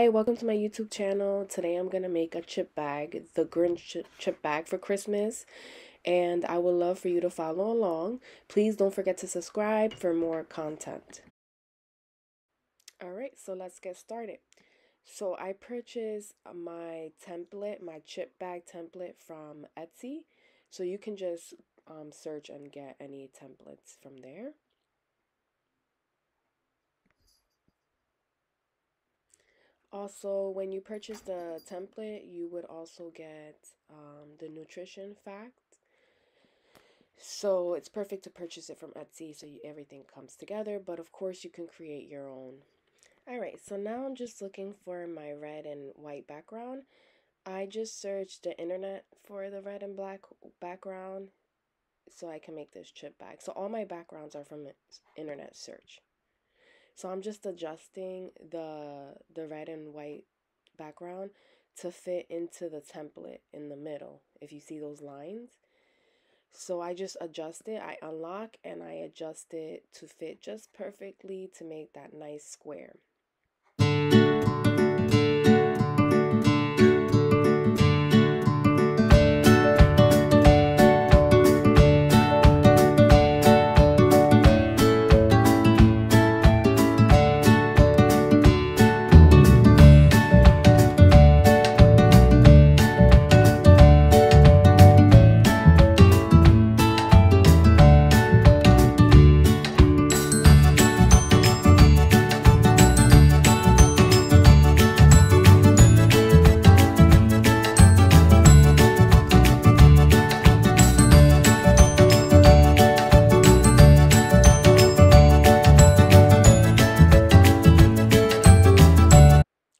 Hi, welcome to my YouTube channel. Today I'm gonna make a chip bag, the Grinch chip bag for Christmas, and I would love for you to follow along. Please don't forget to subscribe for more content. Alright, so let's get started. So I purchased my template, my chip bag template from Etsy. So you can just search and get any templates from there. Also, when you purchase the template, you would also get the nutrition fact. So it's perfect to purchase it from Etsy so everything comes together, but of course you can create your own. Alright, so now I'm just looking for my red and white background. I just searched the internet for the red and black background so I can make this chip bag. So all my backgrounds are from internet search. So I'm just adjusting the red and white background to fit into the template in the middle, if you see those lines. So I just adjust it, I unlock and I adjust it to fit just perfectly to make that nice square.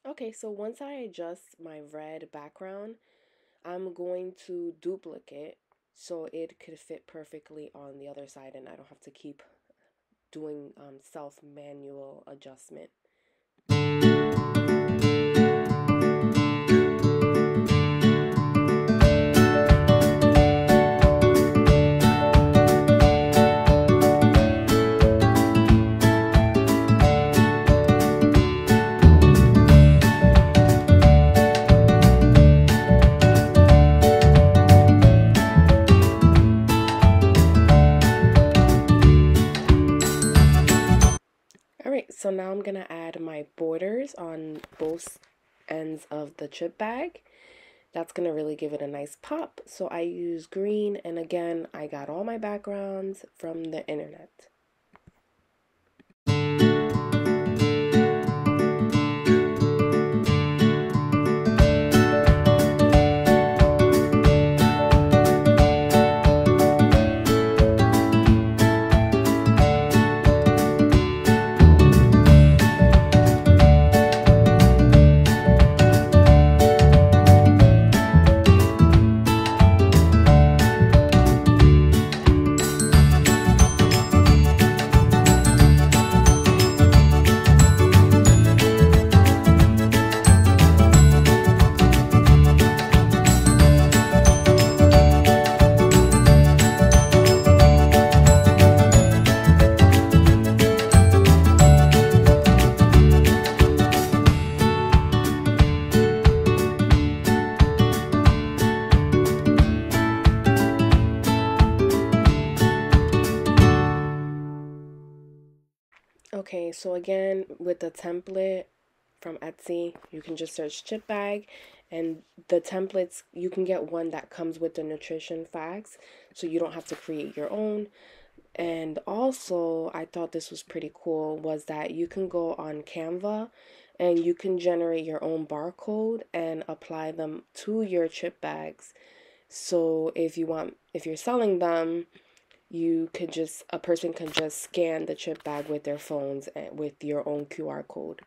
Okay, so once I adjust my red background, I'm going to duplicate so it could fit perfectly on the other side and I don't have to keep doing self-manual adjustment. Alright, so now I'm gonna add my borders on both ends of the chip bag. That's gonna really give it a nice pop. So I use green, and again, I got all my backgrounds from the internet. Okay, so again, with the template from Etsy, you can just search chip bag, and the templates, you can get one that comes with the nutrition facts, so you don't have to create your own. And also, I thought this was pretty cool, was that you can go on Canva and you can generate your own barcode and apply them to your chip bags. So if you're selling them, a person can just scan the chip bag with their phones and with your own QR code.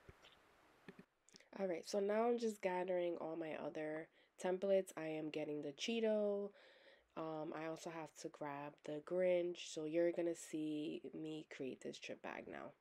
Alright, so now I'm just gathering all my other templates. I am getting the Cheeto. I also have to grab the Grinch. So you're gonna see me create this chip bag now.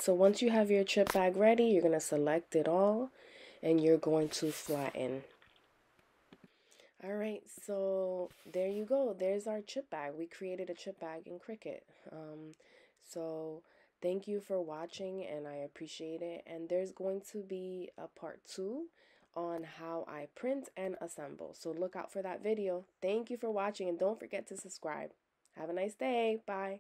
so once you have your chip bag ready, you're going to select it all and you're going to flatten. All right, so there you go. There's our chip bag. We created a chip bag in Cricut. So thank you for watching and I appreciate it. And there's going to be a part 2 on how I print and assemble. So look out for that video. Thank you for watching and don't forget to subscribe. Have a nice day. Bye.